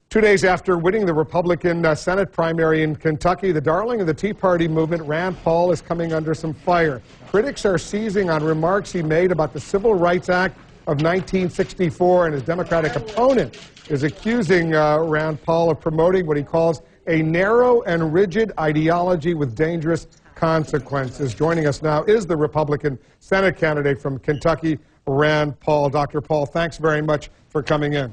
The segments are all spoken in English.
2 days after winning the Republican Senate primary in Kentucky, the darling of the Tea Party movement, Rand Paul, is coming under some fire. Critics are seizing on remarks he made about the Civil Rights Act of 1964, and his Democratic opponent is accusing Rand Paul of promoting what he calls a narrow and rigid ideology with dangerous consequences. Joining us now is the Republican Senate candidate from Kentucky, Rand Paul. Dr. Paul, thanks very much for coming in.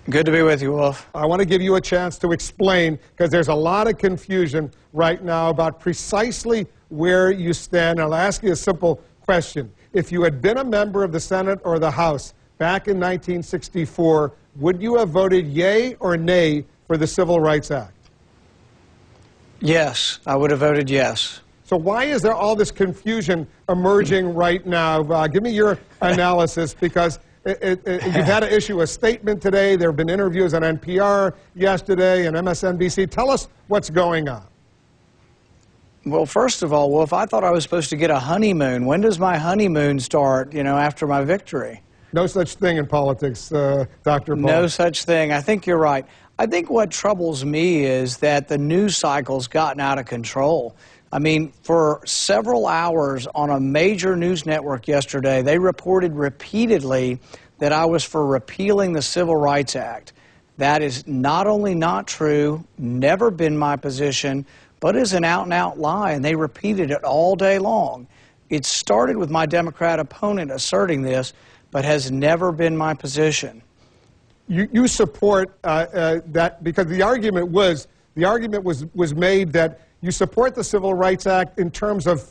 Good to be with you, Wolf. I want to give you a chance to explain, because there's a lot of confusion right now about precisely where you stand. I'll ask you a simple question. If you had been a member of the Senate or the House back in 1964, would you have voted yay or nay for the Civil Rights Act? Yes, I would have voted yes. So why is there all this confusion emerging right now? Give me your analysis, because you've had to issue a statement today. There have been interviews on NPR yesterday and MSNBC. Tell us what's going on. Well, first of all, Wolf, I thought I was supposed to get a honeymoon. When does my honeymoon start, after my victory? No such thing in politics, Dr. Paul. No such thing. I think you're right. I think what troubles me is that the news cycle's gotten out of control. I mean, for several hours on a major news network yesterday, they reported repeatedly that I was for repealing the Civil Rights Act. That is not only not true, never been my position, but is an out-and-out lie, and they repeated it all day long. It started with my Democrat opponent asserting this, but has never been my position. You support that, because the argument was made that you support the Civil Rights Act in terms of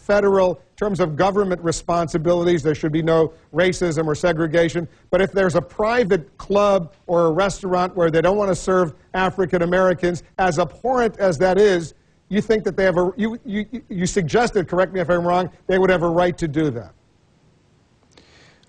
government responsibilities. There should be no racism or segregation. But if there's a private club or a restaurant where they don't want to serve African Americans, as abhorrent as that is, you think that they have you suggested, correct me if I'm wrong, they would have a right to do that.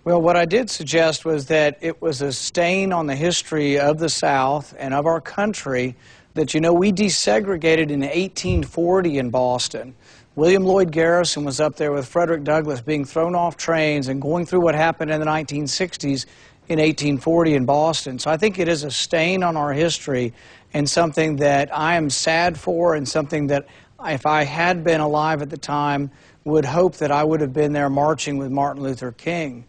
Well, what I did suggest was that it was a stain on the history of the South and of our country that, we desegregated in 1840 in Boston. William Lloyd Garrison was up there with Frederick Douglass being thrown off trains and going through what happened in the 1960s in 1840 in Boston. So I think it is a stain on our history and something that I am sad for, and something that, if I had been alive at the time, would hope that I would have been there marching with Martin Luther King.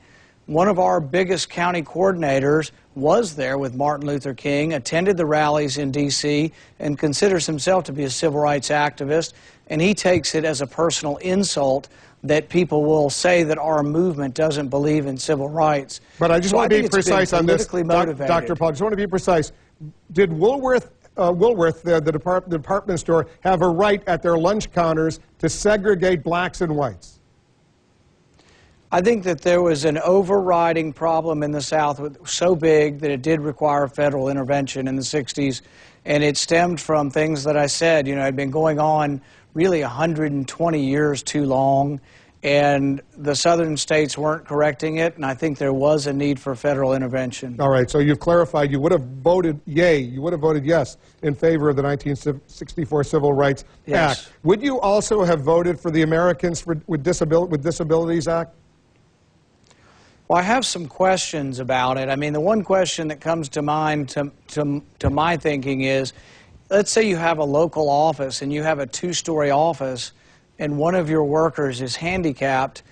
One of our biggest county coordinators was there with Martin Luther King, attended the rallies in D.C., and considers himself to be a civil rights activist, and he takes it as a personal insult that people will say that our movement doesn't believe in civil rights. But I just want to be precise on this, Dr. Paul. I just want to be precise. Did Woolworth, the department store, have a right at their lunch counters to segregate blacks and whites? I think that there was an overriding problem in the South so big that it did require federal intervention in the 60s, and it stemmed from things that I said, had been going on really 120 years too long, and the southern states weren't correcting it, and I think there was a need for federal intervention. All right, so you've clarified you would have voted yay, you would have voted yes in favor of the 1964 Civil Rights Act. Would you also have voted for the Americans with Disabilities Act? Well, I have some questions about it. I mean, the one question that comes to mind to my thinking is, let's say you have a local office and you have a two-story office and one of your workers is handicapped.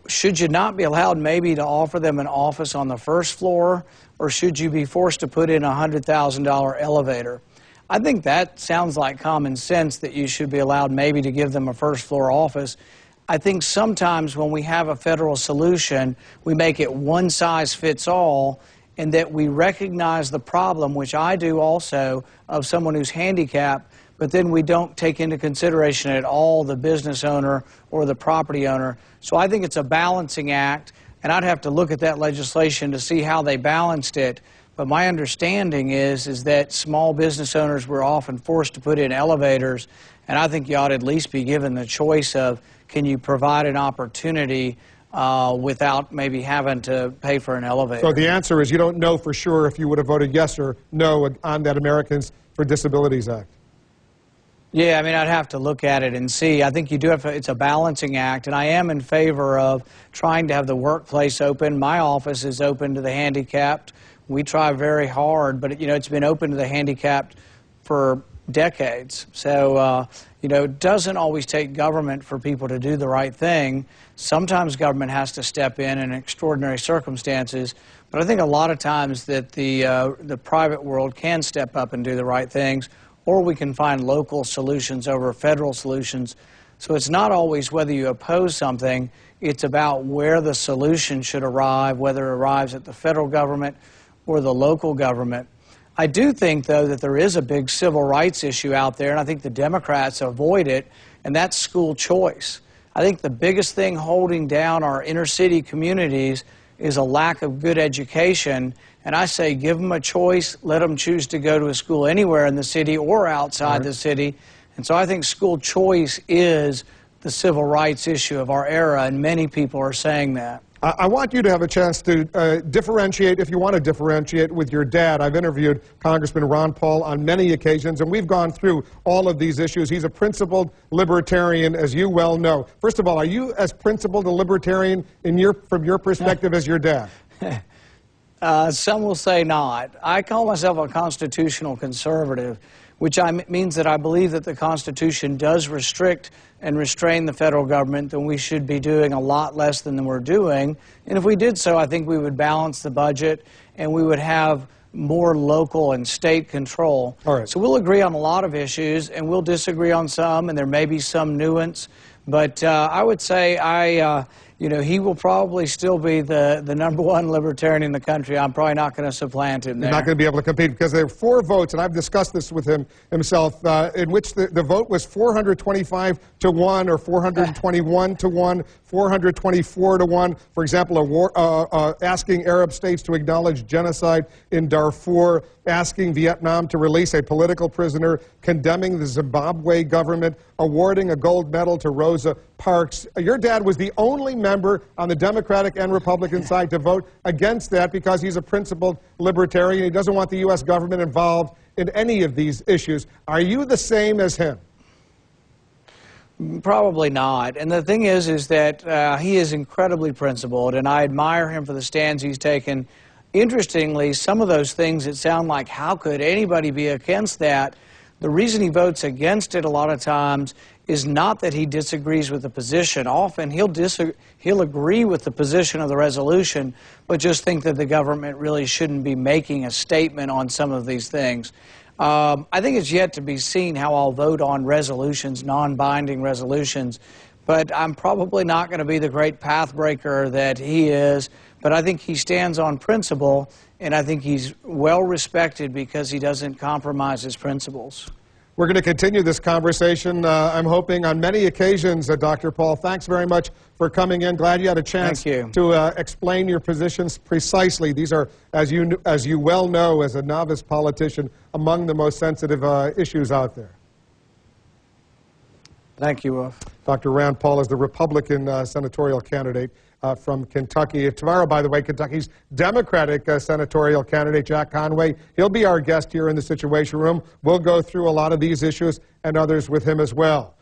Should you not be allowed maybe to offer them an office on the first floor, or should you be forced to put in a $100,000 elevator? I think that sounds like common sense, that you should be allowed maybe to give them a first-floor office. I think sometimes when we have a federal solution, we make it one size fits all, and that we recognize the problem, which I do also, of someone who's handicapped, but then we don't take into consideration at all the business owner or the property owner. So I think it's a balancing act, and I'd have to look at that legislation to see how they balanced it. But my understanding is that small business owners were often forced to put in elevators, and I think you ought to at least be given the choice of, can you provide an opportunity without maybe having to pay for an elevator? So the answer is you don't know for sure if you would have voted yes or no on that Americans for Disabilities Act. Yeah, I mean, I'd have to look at it and see. I think you do have to, it's a balancing act, and I am in favor of trying to have the workplace open. My office is open to the handicapped. We try very hard, but it's been open to the handicapped for decades. So, it doesn't always take government for people to do the right thing. Sometimes government has to step in extraordinary circumstances, but I think a lot of times that the private world can step up and do the right things, or we can find local solutions over federal solutions. So it's not always whether you oppose something, it's about where the solution should arrive, whether it arrives at the federal government or the local government. I do think, though, that there is a big civil rights issue out there, and I think the Democrats avoid it, and that's school choice. I think the biggest thing holding down our inner city communities is a lack of good education, and I say give them a choice, let them choose to go to a school anywhere in the city or outside the city. And so I think school choice is the civil rights issue of our era, and many people are saying that. I want you to have a chance to differentiate, if you want to differentiate, with your dad. I've interviewed Congressman Ron Paul on many occasions, and we've gone through all of these issues. He's a principled libertarian, as you well know. First of all, are you as principled a libertarian from your perspective as your dad? Some will say not. I call myself a constitutional conservative, which means that I believe that the Constitution does restrict and restrain the federal government, then we should be doing a lot less than we're doing. And if we did so, I think we would balance the budget and we would have more local and state control. All right. So we'll agree on a lot of issues and we'll disagree on some, and there may be some nuance. But I would say he will probably still be the #1 libertarian in the country. I'm probably not going to supplant him there. You're not going to be able to compete because there are 4 votes, and I've discussed this with himself, in which the vote was 425 to 1 or 421 to 1, 424 to 1. For example, asking Arab states to acknowledge genocide in Darfur, asking Vietnam to release a political prisoner, condemning the Zimbabwe government, awarding a gold medal to Rosa Parks. Your dad was the only member on the Democratic and Republican side to vote against that because he's a principled libertarian. He doesn't want the U.S. government involved in any of these issues. Are you the same as him? Probably not. And the thing is that he is incredibly principled, and I admire him for the stands he's taken. Interestingly, some of those things that sound like, how could anybody be against that? The reason he votes against it a lot of times is not that he disagrees with the position. Often he'll agree with the position of the resolution, but just think that the government really shouldn't be making a statement on some of these things. I think it's yet to be seen how I'll vote on resolutions, non-binding resolutions, but I'm probably not going to be the great path breaker that he is. But I think he stands on principle, and I think he's well respected because he doesn't compromise his principles. We're going to continue this conversation, I'm hoping, on many occasions, Dr. Paul. Thanks very much for coming in. Glad you had a chance to explain your positions precisely. These are, as you well know, as a novice politician, among the most sensitive issues out there. Thank you, Wolf. Dr. Rand Paul is the Republican senatorial candidate from Kentucky. Tomorrow, by the way, Kentucky's Democratic senatorial candidate, Jack Conway, he'll be our guest here in the Situation Room. We'll go through a lot of these issues and others with him as well.